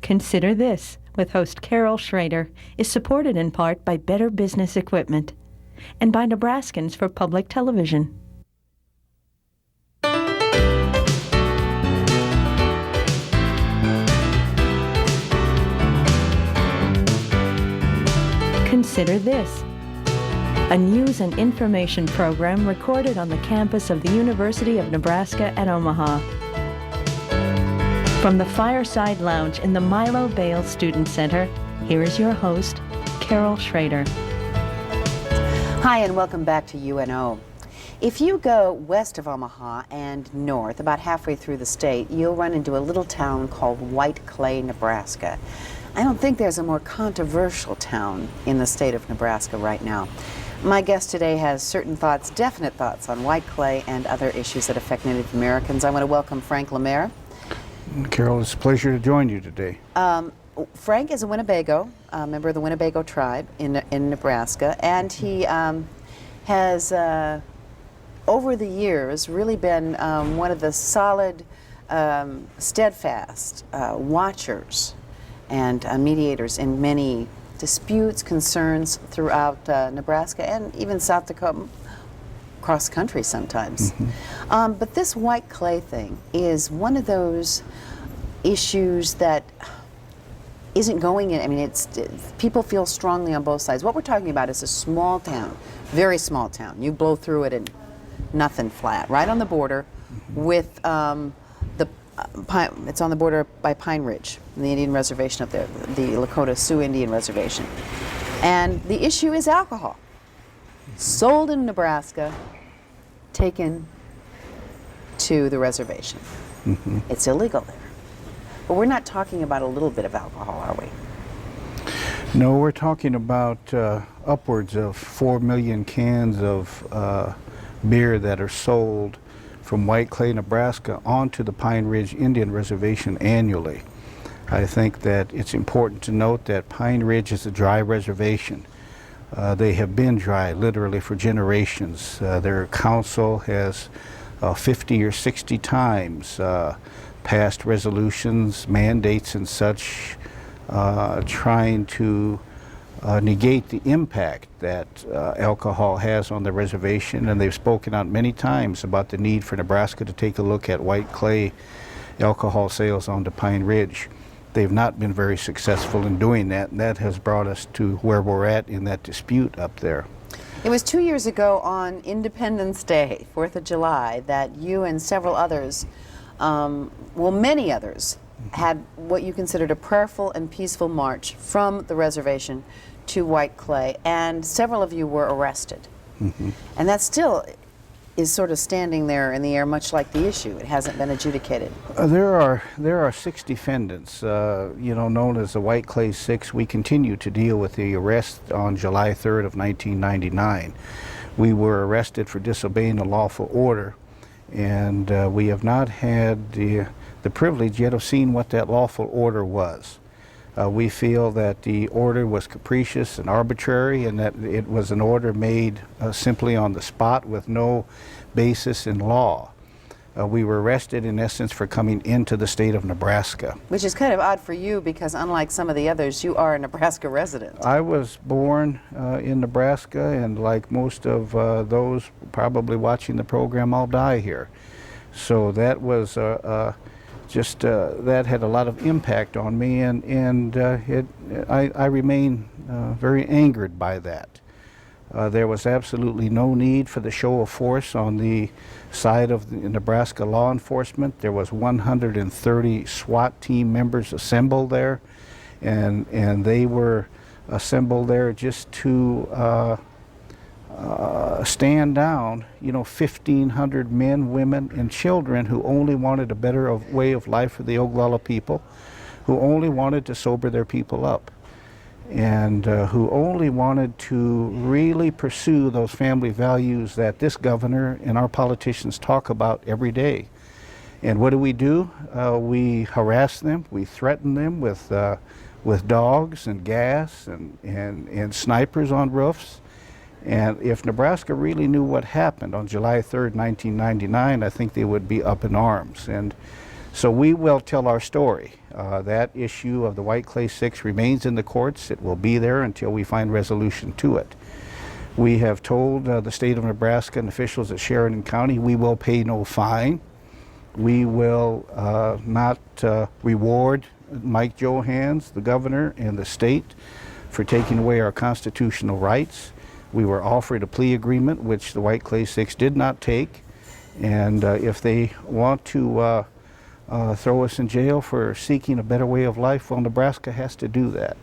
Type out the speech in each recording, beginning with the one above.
Consider This, with host Carol Schrader, is supported in part by Better Business Equipment and by Nebraskans for Public Television. Consider This, a news and information program recorded on the campus of the University of Nebraska at Omaha. From the Fireside Lounge in the Milo Bale Student Center, here is your host, Carol Schrader. Hi, and welcome back to UNO. If you go west of Omaha and north, about halfway through the state, you'll run into a little town called White Clay, Nebraska. I don't think there's a more controversial town in the state of Nebraska right now. My guest today has certain thoughts, definite thoughts, on White Clay and other issues that affect Native Americans. I want to welcome Frank LaMare. Carol, it's a pleasure to join you today. Frank is a Winnebago, a member of the Winnebago tribe in Nebraska, and he has, over the years, really been one of the solid, steadfast watchers and mediators in many disputes, concerns throughout Nebraska and even South Dakota, cross country sometimes. Mm-hmm. But this White Clay thing is one of those issues that isn't going in. I mean, people feel strongly on both sides. What we're talking about is a small town, very small town. You blow through it and nothing flat, right on the border with it's on the border by Pine Ridge, the Indian reservation up there, the Lakota Sioux Indian reservation. And the issue is alcohol. Sold in Nebraska, taken to the reservation. Mm-hmm. It's illegal there. But we're not talking about a little bit of alcohol, are we? No, we're talking about upwards of 4 million cans of beer that are sold from White Clay, Nebraska onto the Pine Ridge Indian Reservation annually. I think that it's important to note that Pine Ridge is a dry reservation. They have been dry literally for generations. Their council has 50 or 60 times passed resolutions, mandates and such, trying to negate the impact that alcohol has on the reservation, and they've spoken out many times about the need for Nebraska to take a look at White Clay alcohol sales onto Pine Ridge. They've not been very successful in doing that, and that has brought us to where we're at in that dispute up there. It was 2 years ago on Independence Day, 4th of July, that you and several others, many others, had what you considered a prayerful and peaceful march from the reservation to White Clay, and several of you were arrested. Mm-hmm. And that still is sort of standing there in the air, much like the issue. It hasn't been adjudicated. There are 6 defendants, known as the White Clay Six. We continue to deal with the arrest on July 3rd of 1999. We were arrested for disobeying a lawful order, and we have not had the privilege yet of seeing what that lawful order was. We feel that the order was capricious and arbitrary, and that it was an order made simply on the spot with no basis in law. We were arrested, in essence, for coming into the state of Nebraska. Which is kind of odd for you, because unlike some of the others, you are a Nebraska resident. I was born in Nebraska, and like most of those probably watching the program, I'll die here. So that was that had a lot of impact on me, and I remain very angered by that. There was absolutely no need for the show of force on the side of the Nebraska law enforcement. There was 130 SWAT team members assembled there, and they were assembled there just to stand down, 1,500 men, women, and children who only wanted a better way of life for the Oglala people, who only wanted to sober their people up, and who only wanted to really pursue those family values that this governor and our politicians talk about every day. And what do? We harass them, we threaten them with dogs and gas and snipers on roofs. And if Nebraska really knew what happened on July 3rd, 1999, I think they would be up in arms. And So we will tell our story. That issue of the White Clay 6 remains in the courts. It will be there until we find resolution to it. We have told the state of Nebraska and officials at Sheridan County we will pay no fine. We will not reward Mike Johans, the governor, and the state for taking away our constitutional rights. We were offered a plea agreement, which the White Clay 6 did not take. And if they want to throw us in jail for seeking a better way of life, well, Nebraska has to do that.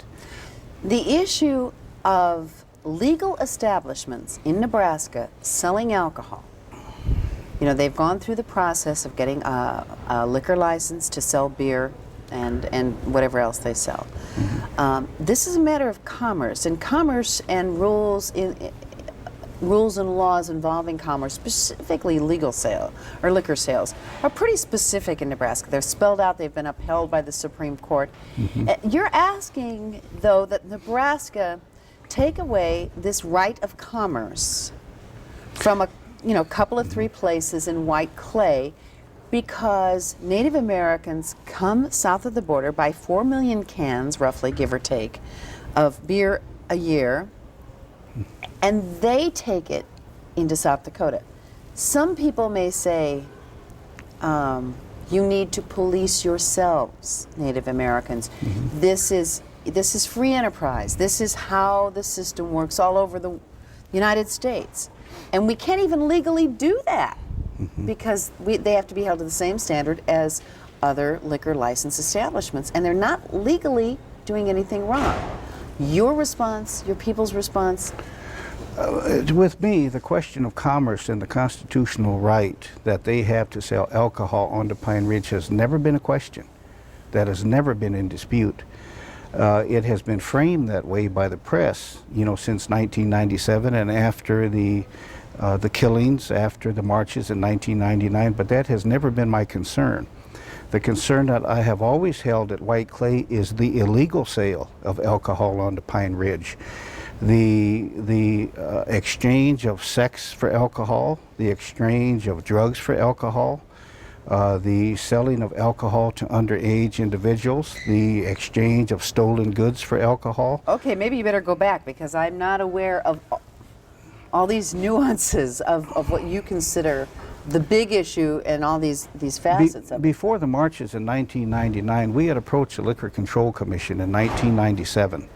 The issue of legal establishments in Nebraska selling alcohol, you know, they've gone through the process of getting a liquor license to sell beer and whatever else they sell. This is a matter of commerce, and commerce and rules and laws involving commerce, specifically legal sale or liquor sales, are pretty specific in Nebraska. They're spelled out. They've been upheld by the Supreme Court. You're asking, though, that Nebraska take away this right of commerce from a couple of 3 places in White Clay because Native Americans come south of the border, buy 4 million cans, roughly, give or take, of beer a year, and they take it into South Dakota. Some people may say, you need to police yourselves, Native Americans. This is free enterprise. This is how the system works all over the United States. And we can't even legally do that because they have to be held to the same standard as other liquor license establishments. And they're not legally doing anything wrong. Your response, your people's response? With me, the question of commerce and the constitutional right that they have to sell alcohol onto Pine Ridge has never been a question. That has never been in dispute. It has been framed that way by the press, since 1997 and after the killings, after the marches in 1999, but that has never been my concern. The concern that I have always held at White Clay is the illegal sale of alcohol onto Pine Ridge. The exchange of sex for alcohol, the exchange of drugs for alcohol, the selling of alcohol to underage individuals, the exchange of stolen goods for alcohol. Okay, maybe you better go back because I'm not aware of all these nuances of what you consider the big issue and all these facets of it. Before the marches in 1999, we had approached the Liquor Control Commission in 1997.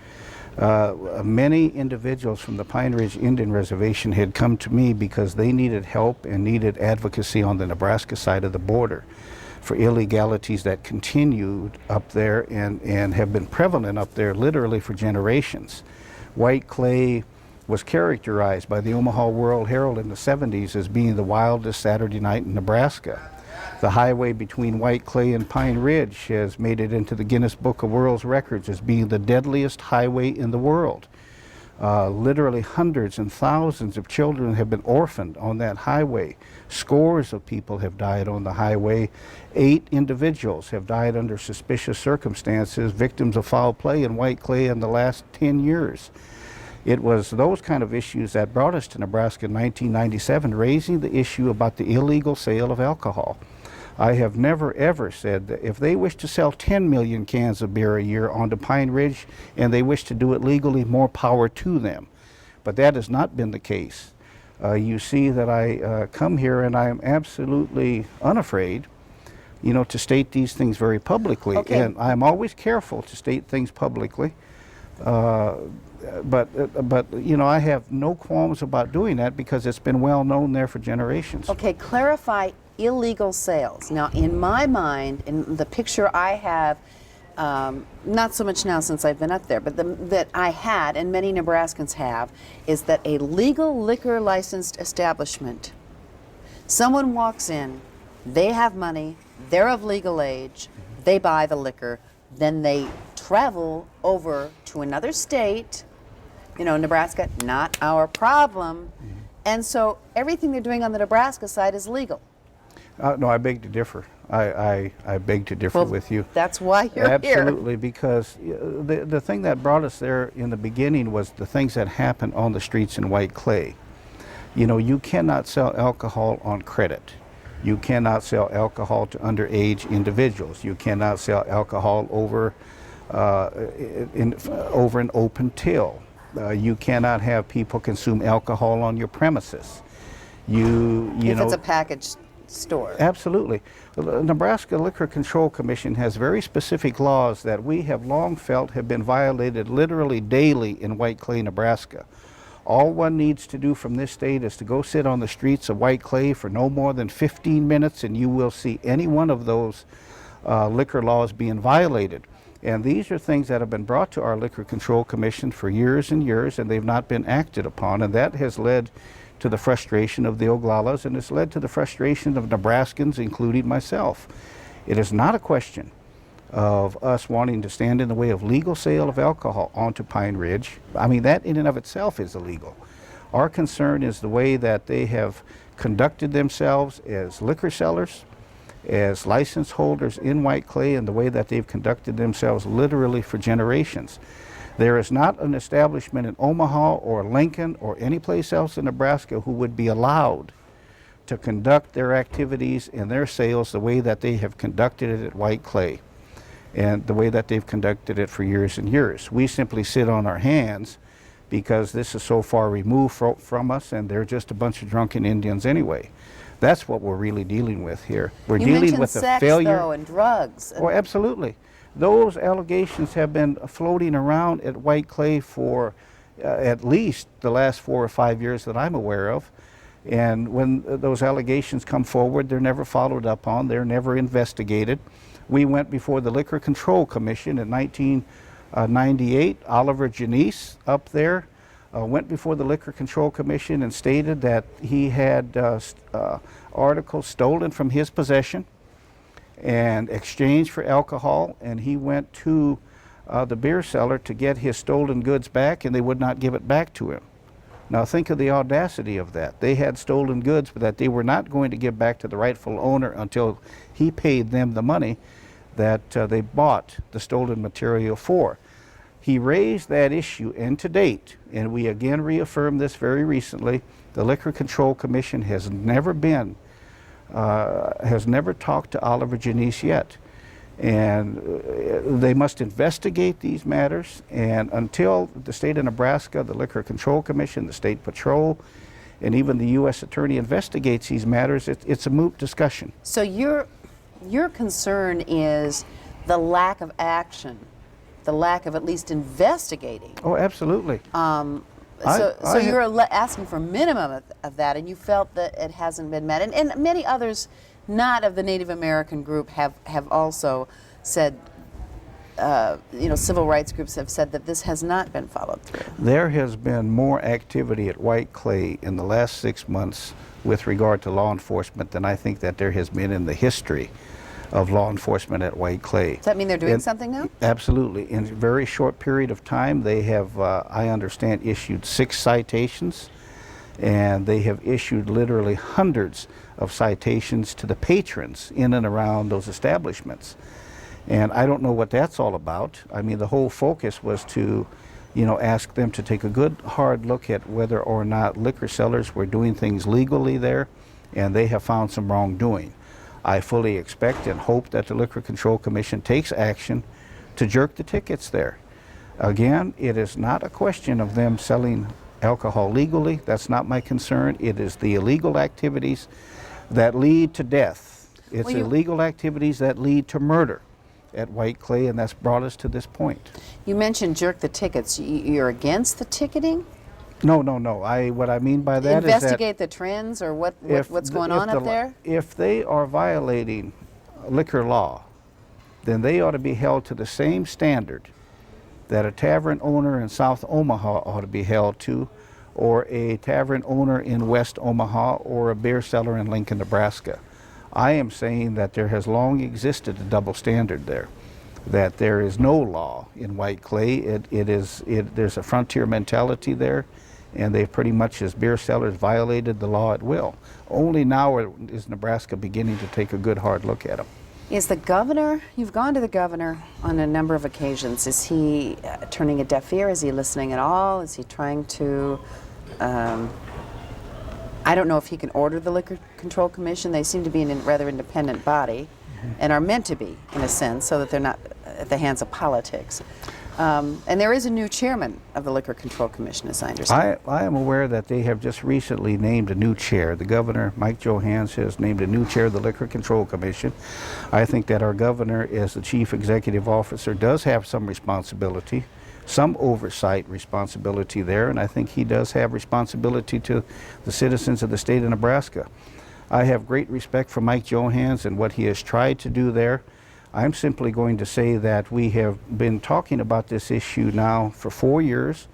Many individuals from the Pine Ridge Indian Reservation had come to me because they needed help and needed advocacy on the Nebraska side of the border for illegalities that continued up there and have been prevalent up there literally for generations. White Clay was characterized by the Omaha World Herald in the 70s as being the wildest Saturday night in Nebraska. The highway between White Clay and Pine Ridge has made it into the Guinness Book of World Records as being the deadliest highway in the world. Literally hundreds and thousands of children have been orphaned on that highway. Scores of people have died on the highway. 8 individuals have died under suspicious circumstances, victims of foul play in White Clay in the last 10 years. It was those kind of issues that brought us to Nebraska in 1997, raising the issue about the illegal sale of alcohol. I have never ever said that if they wish to sell 10 million cans of beer a year onto Pine Ridge and they wish to do it legally, more power to them. But that has not been the case. You see that I come here and I am absolutely unafraid, to state these things very publicly. Okay. And I'm always careful to state things publicly. But I have no qualms about doing that because it's been well known there for generations. Okay, clarify illegal sales. Now, in my mind, in the picture I have, not so much now since I've been up there, but that I had, and many Nebraskans have, is that a legal liquor licensed establishment, someone walks in, they have money, they're of legal age, they buy the liquor, then they travel over to another state, Nebraska, not our problem, and so everything they're doing on the Nebraska side is legal. No, I beg to differ. I beg to differ with you. That's why you're here. Absolutely, because the thing that brought us there in the beginning was the things that happened on the streets in White Clay. You cannot sell alcohol on credit. You cannot sell alcohol to underage individuals. You cannot sell alcohol over over an open till. You cannot have people consume alcohol on your premises. You If know, it's a packaged store. absolutely. The Nebraska Liquor Control Commission has very specific laws that we have long felt have been violated literally daily in White Clay, Nebraska. All one needs to do from this state is to go sit on the streets of White Clay for no more than 15 minutes and you will see any one of those liquor laws being violated. And these are things that have been brought to our Liquor Control Commission for years and years, and they've not been acted upon, and that has led to the frustration of the Oglalas, and it's led to the frustration of Nebraskans, including myself. It is not a question of us wanting to stand in the way of legal sale of alcohol onto Pine Ridge. I mean, that in and of itself is illegal. Our concern is the way that they have conducted themselves as liquor sellers, as license holders in White Clay, and the way that they've conducted themselves literally for generations. There is not an establishment in Omaha or Lincoln or any place else in Nebraska who would be allowed to conduct their activities and their sales the way that they have conducted it at White Clay and the way that they've conducted it for years and years. We simply sit on our hands because this is so far removed from us, and they're just a bunch of drunken Indians anyway. That's what we're really dealing with here. We're You dealing mentioned with the sex, failure. though, and drugs. Oh, absolutely. Those allegations have been floating around at White Clay for at least the last 4 or 5 years that I'm aware of. And when those allegations come forward, they're never followed up on, they're never investigated. We went before the Liquor Control Commission in 1998. Oliver Janice up there went before the Liquor Control Commission and stated that he had articles stolen from his possession and exchanged for alcohol, and he went to the beer cellar to get his stolen goods back, and they would not give it back to him. Now think of the audacity of that. They had stolen goods, but that they were not going to give back to the rightful owner until he paid them the money that they bought the stolen material for. He raised that issue, and to date, and we again reaffirmed this very recently, the Liquor Control Commission has never talked to Oliver Janice yet. And they must investigate these matters, and until the state of Nebraska, the Liquor Control Commission, the State Patrol, and even the U.S. Attorney investigates these matters, it's a moot discussion. So your concern is the lack of action, the lack of at least investigating. Oh, absolutely. So I you're asking for a minimum of that, and you felt that it hasn't been met. And many others, not of the Native American group, have also said, civil rights groups have said that this has not been followed through. There has been more activity at White Clay in the last 6 months with regard to law enforcement than I think that there has been in the history of law enforcement at White Clay. Does that mean they're doing something now? Absolutely. In a very short period of time, they have, I understand, issued 6 citations, and they have issued literally hundreds of citations to the patrons in and around those establishments. And I don't know what that's all about. I mean, the whole focus was to, ask them to take a good hard look at whether or not liquor sellers were doing things legally there, and they have found some wrongdoing. I fully expect and hope that the Liquor Control Commission takes action to jerk the tickets there. Again, it is not a question of them selling alcohol legally. That's not my concern. It is the illegal activities that lead to death. It's illegal activities that lead to murder at White Clay, and that's brought us to this point. You mentioned jerk the tickets. You're against the ticketing? No. What I mean by that is that investigate the trends, or what's going on up there? If they are violating liquor law, then they ought to be held to the same standard that a tavern owner in South Omaha ought to be held to, or a tavern owner in West Omaha, or a beer seller in Lincoln, Nebraska. I am saying that there has long existed a double standard there, that there is no law in White Clay. There's a frontier mentality there, and they've pretty much, as beer sellers, violated the law at will. Only now is Nebraska beginning to take a good hard look at them. Is the governor, you've gone to the governor on a number of occasions, is he turning a deaf ear? Is he listening at all? Is he trying to I don't know if he can order the Liquor Control Commission. They seem to be a rather independent body and are meant to be, in a sense, so that they're not at the hands of politics. And there is a new chairman of the Liquor Control Commission, as I understand. I am aware that they have just recently named a new chair. The governor, Mike Johanns, has named a new chair of the Liquor Control Commission. I think that our governor, as the chief executive officer, does have some responsibility, some oversight responsibility there, and I think he does have responsibility to the citizens of the state of Nebraska. I have great respect for Mike Johanns and what he has tried to do there. I'm simply going to say that we have been talking about this issue now for 4 years.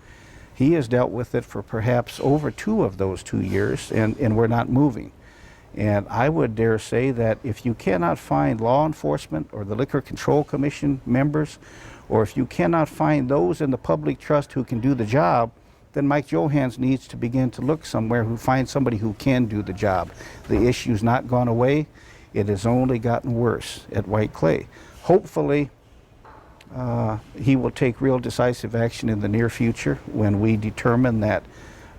He has dealt with it for perhaps over 2 of those 2 years, and we're not moving. And I would dare say that if you cannot find law enforcement or the Liquor Control Commission members, or if you cannot find those in the public trust who can do the job, then Mike Johanns needs to begin to look somewhere who finds somebody who can do the job. The issue's not gone away. It has only gotten worse at White Clay. Hopefully, he will take real decisive action in the near future when we determine that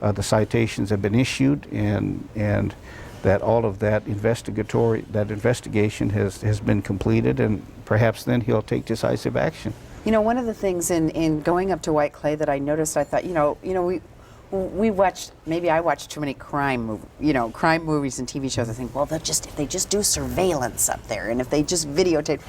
the citations have been issued and that all of that investigation has been completed, and perhaps then he'll take decisive action. You know, one of the things in going up to White Clay that I noticed, I thought, we watched, maybe I watched too many crime movies and TV shows. I think, well, if they just do surveillance up there, and if they just videotape,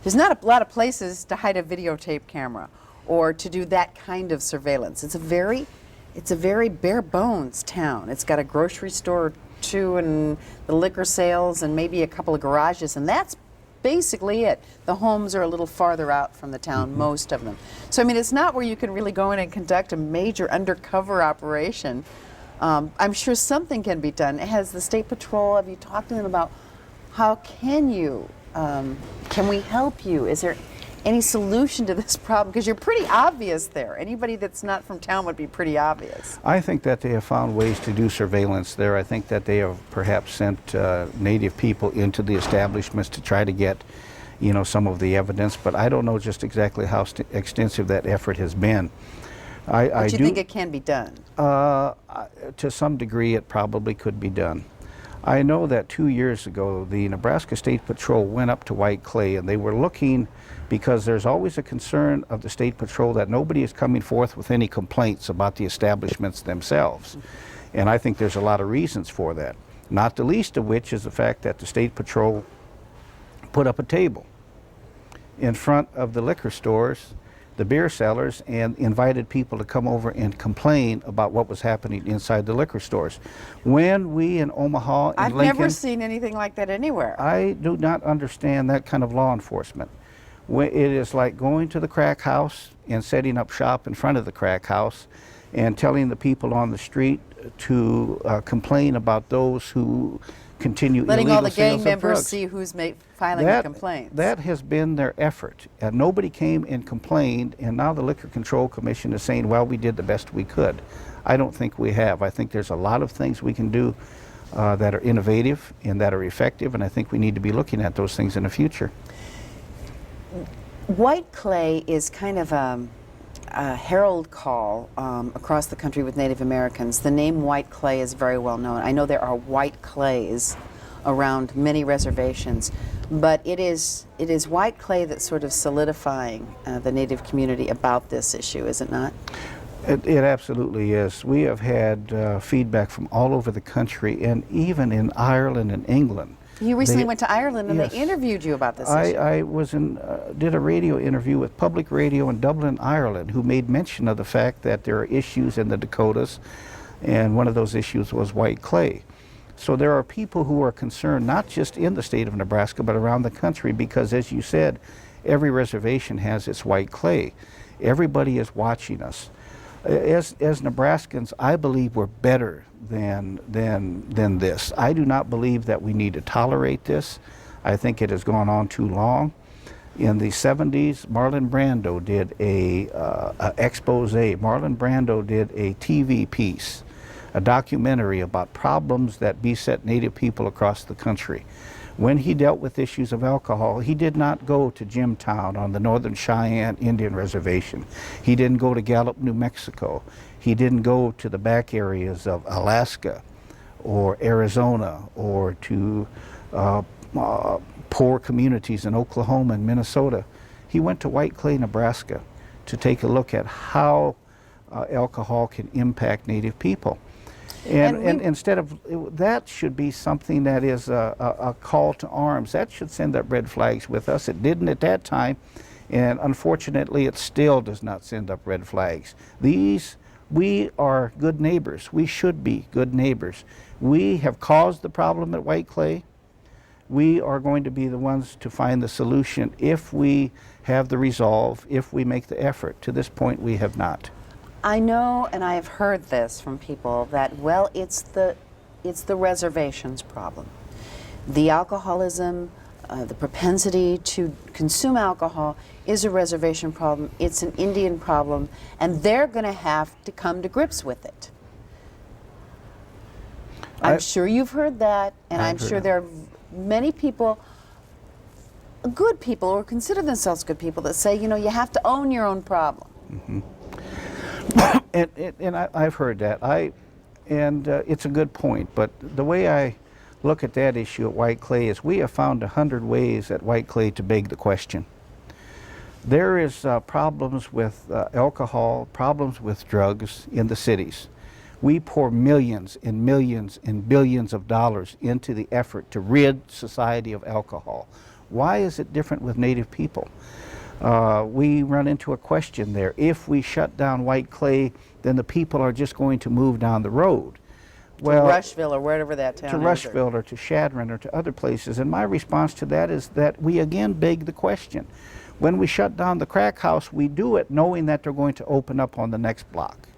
there's not a lot of places to hide a videotape camera or to do that kind of surveillance. It's a very bare bones town. It's got a grocery store or two and the liquor sales and maybe a couple of garages, and that's basically it. The homes are a little farther out from the town, most of them. So, I mean, it's not where you can really go in and conduct a major undercover operation. I'm sure something can be done. Has the State Patrol, have you talked to them about how can we help you? Is there any solution to this problem? Because you're pretty obvious there. Anybody that's not from town would be pretty obvious. I think that they have found ways to do surveillance there. I think that they have perhaps sent native people into the establishments to try to get, some of the evidence, but I don't know just exactly how extensive that effort has been. But you think it can be done? To some degree, it probably could be done. I know that 2 years ago, the Nebraska State Patrol went up to White Clay, and they were looking, because there's always a concern of the State Patrol that nobody is coming forth with any complaints about the establishments themselves. And I think there's a lot of reasons for that, not the least of which is the fact that the State Patrol put up a table in front of the liquor stores, the beer sellers, and invited people to come over and complain about what was happening inside the liquor stores. When we in Omaha and I've Lincoln, never seen anything like that anywhere. I do not understand that kind of law enforcement. It is like going to the crack house and setting up shop in front of the crack house and telling the people on the street to complain about those who continue letting illegal all the gang sales of members drugs. see who's filing the complaints. That has been their effort, and nobody came and complained, and now the Liquor Control Commission is saying, well, we did the best we could. I don't think we have. I think there's a lot of things we can do that are innovative and that are effective, and I think we need to be looking at those things in the future. White Clay is kind of a herald call across the country with Native Americans. The name White Clay is very well known. I know there are white clays around many reservations, but it is White Clay that's sort of solidifying the Native community about this issue, is it not? It absolutely is. We have had feedback from all over the country, and even in Ireland and England. You recently went to Ireland and yes. they interviewed you about this issue. I did a radio interview with Public Radio in Dublin, Ireland, who made mention of the fact that there are issues in the Dakotas, and one of those issues was White Clay. So there are people who are concerned not just in the state of Nebraska but around the country, because as you said, every reservation has its White Clay. Everybody is watching us. As Nebraskans, I believe we're better than this. I do not believe that we need to tolerate this. I think it has gone on too long. In the 70s, Marlon Brando did a expose. Marlon Brando did a TV piece, a documentary about problems that beset Native people across the country. When he dealt with issues of alcohol, he did not go to Jimtown on the Northern Cheyenne Indian Reservation. He didn't go to Gallup, New Mexico. He didn't go to the back areas of Alaska or Arizona or to poor communities in Oklahoma and Minnesota. He went to White Clay, Nebraska to take a look at how alcohol can impact Native people. And instead of, that should be something that is a call to arms. That should send up red flags with us. It didn't at that time, and unfortunately it still does not send up red flags. We are good neighbors. We should be good neighbors. We have caused the problem at White Clay. We are going to be the ones to find the solution if we have the resolve, if we make the effort. To this point, we have not. I know, and I have heard this from people, that, well, it's the reservations problem. The alcoholism, the propensity to consume alcohol is a reservation problem. It's an Indian problem, and they're going to have to come to grips with it. I'm sure you've heard that, and I'm sure there are many people, good people, or consider themselves good people, that say, you know, you have to own your own problem. Mm-hmm. And I've heard that. It's a good point, but the way I look at that issue at White Clay is we have found 100 ways at White Clay to beg the question. There is problems with alcohol, problems with drugs in the cities. We pour millions and millions and billions of dollars into the effort to rid society of alcohol. Why is it different with Native people? We run into a question there. If we shut down White Clay, then the people are just going to move down the road. Well, to Rushville or wherever that town is. To Rushville or to Chadron or to other places. And my response to that is that we again beg the question. When we shut down the crack house, we do it knowing that they're going to open up on the next block.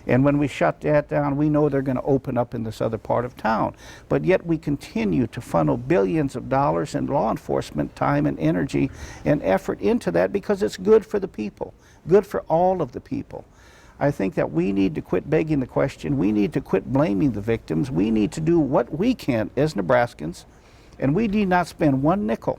And when we shut that down, we know they're going to open up in this other part of town. But yet we continue to funnel billions of dollars in law enforcement time and energy and effort into that because it's good for the people, good for all of the people. I think that we need to quit begging the question. We need to quit blaming the victims. We need to do what we can as Nebraskans, and we need not spend one nickel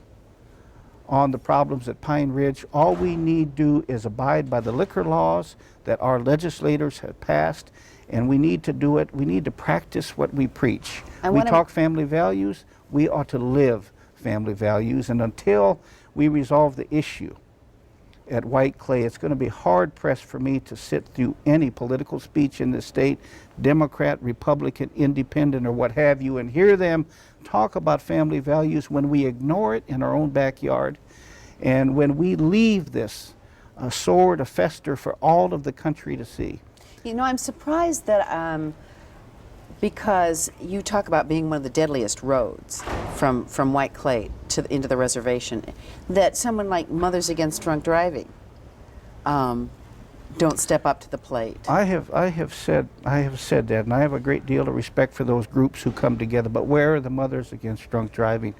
on the problems at Pine Ridge. All we need to do is abide by the liquor laws that our legislators have passed, and we need to do it. We need to practice what we preach. We talk family values. We ought to live family values, and until we resolve the issue at White Clay, it's going to be hard-pressed for me to sit through any political speech in this state, Democrat, Republican, Independent, or what have you, and hear them talk about family values when we ignore it in our own backyard, and when we leave this sore to fester for all of the country to see. You know, I'm surprised that because you talk about being one of the deadliest roads from White Clay into the reservation, that someone like Mothers Against Drunk Driving don't step up to the plate. I have said that, and I have a great deal of respect for those groups who come together. But where are the Mothers Against Drunk Driving?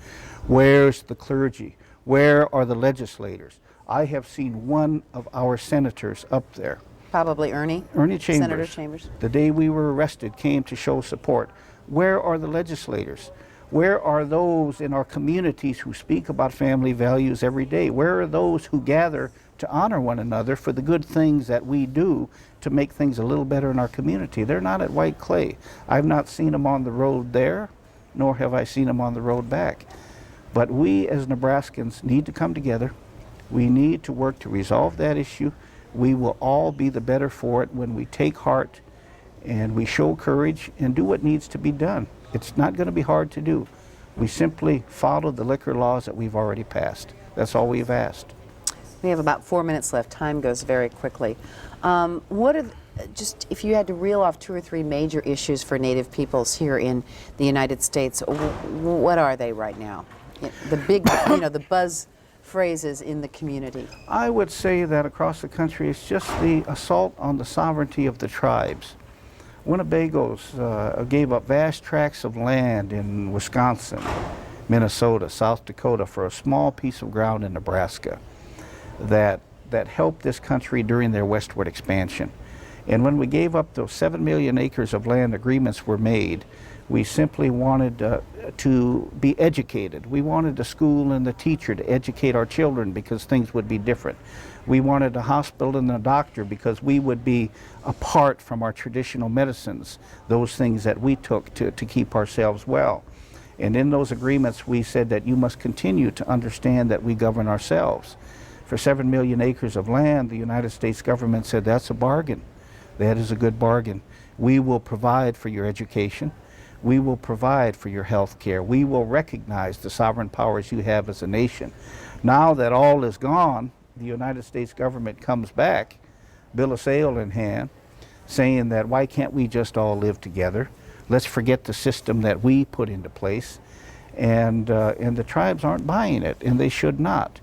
Where's the clergy? Where are the legislators? I have seen one of our senators up there. Probably Ernie Chambers. Senator Chambers. The day we were arrested, came to show support. Where are the legislators? Where are those in our communities who speak about family values every day? Where are those who gather to honor one another for the good things that we do to make things a little better in our community? They're not at White Clay. I've not seen them on the road there, nor have I seen them on the road back. But we as Nebraskans need to come together. We need to work to resolve that issue. We will all be the better for it when we take heart and we show courage and do what needs to be done. It's not going to be hard to do. We simply follow the liquor laws that we've already passed. That's all we've asked. We have about 4 minutes left. Time goes very quickly. What are just if you had to reel off 2 or 3 major issues for Native peoples here in the United States, what are they right now? The big, you know, the buzz phrases in the community. I would say that across the country it's just the assault on the sovereignty of the tribes. Winnebagos gave up vast tracts of land in Wisconsin, Minnesota, South Dakota for a small piece of ground in Nebraska that helped this country during their westward expansion. And when we gave up those 7 million acres of land, agreements were made. We simply wanted to be educated. We wanted the school and the teacher to educate our children because things would be different. We wanted a hospital and a doctor because we would be apart from our traditional medicines, those things that we took to keep ourselves well. And in those agreements, we said that you must continue to understand that we govern ourselves. For 7 million acres of land, the United States government said that's a bargain. That is a good bargain. We will provide for your education. We will provide for your health care. We will recognize the sovereign powers you have as a nation. Now that all is gone, the United States government comes back, bill of sale in hand, saying that why can't we just all live together? Let's forget the system that we put into place. And the tribes aren't buying it, and they should not.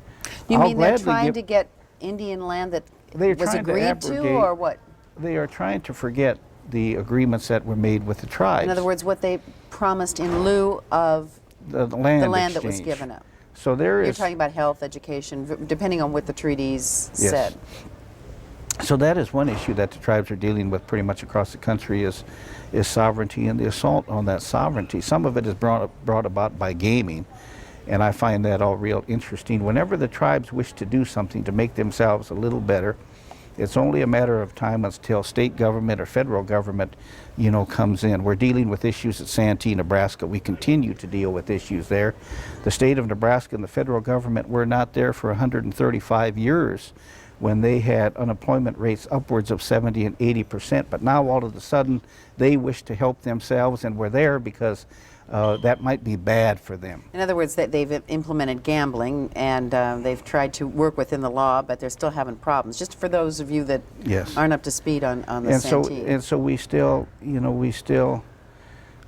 You I'll mean they're gladly trying give- to get Indian land that They're was trying to agreed to, abrogate- or what? They are trying to forget the agreements that were made with the tribes. In other words, what they promised in lieu of the land, the land that was exchange. given up. So there You're is. talking about health, education, depending on what the treaties Yes. said. So that is one issue that the tribes are dealing with pretty much across the country is sovereignty and the assault on that sovereignty. Some of it is brought about by gaming, and I find that all real interesting. Whenever the tribes wish to do something to make themselves a little better, it's only a matter of time until state government or federal government, comes in. We're dealing with issues at Santee, Nebraska. We continue to deal with issues there. The state of Nebraska and the federal government were not there for 135 years when they had unemployment rates upwards of 70 and 80%. But now all of a sudden they wish to help themselves, and we're there because that might be bad for them. In other words, they've implemented gambling, and they've tried to work within the law, but they're still having problems. Just for those of you that Yes. aren't up to speed on the And so, Santee. and so we still, we still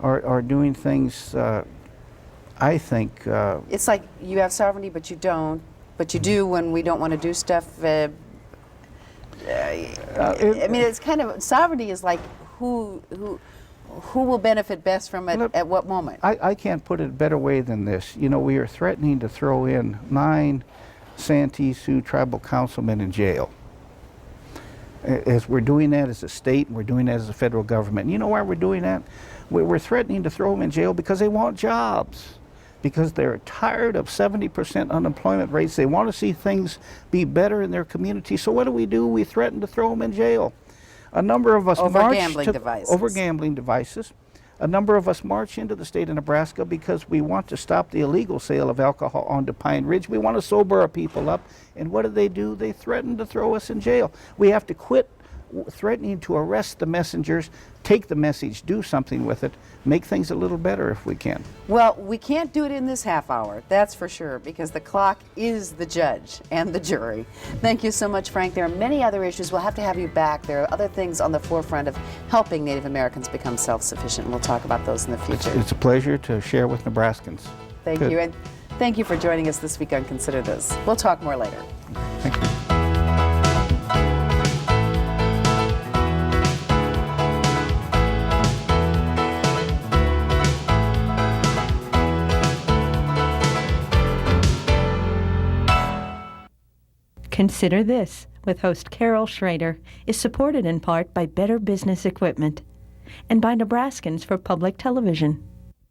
are doing things, I think, It's like you have sovereignty, but you don't. But you do when we don't want to do stuff. I mean, it's kind of, sovereignty is like who will benefit best from it Look, at what moment. I can't put it a better way than this. We are threatening to throw in 9 Santee Sioux tribal councilmen in jail. As we're doing that as a state, and we're doing that as a federal government. You know why we're doing that? We're threatening to throw them in jail because they want jobs. Because they're tired of 70% unemployment rates. They want to see things be better in their community. So what do? We threaten to throw them in jail. A number of us Over marched gambling devices. over gambling devices. A number of us march into the state of Nebraska because we want to stop the illegal sale of alcohol onto Pine Ridge. We want to sober our people up. And what do? They threaten to throw us in jail. We have to quit threatening to arrest the messengers, take the message, do something with it, make things a little better if we can. Well, we can't do it in this half hour, that's for sure, because the clock is the judge and the jury. Thank you so much, Frank. There are many other issues. We'll have to have you back. There are other things on the forefront of helping Native Americans become self-sufficient. We'll talk about those in the future. It's a pleasure to share with Nebraskans. Thank Good. you. And thank you for joining us this week on Consider This. We'll talk more later. Thank you. Consider This with host Carol Schrader is supported in part by Better Business Equipment and by Nebraskans for Public Television.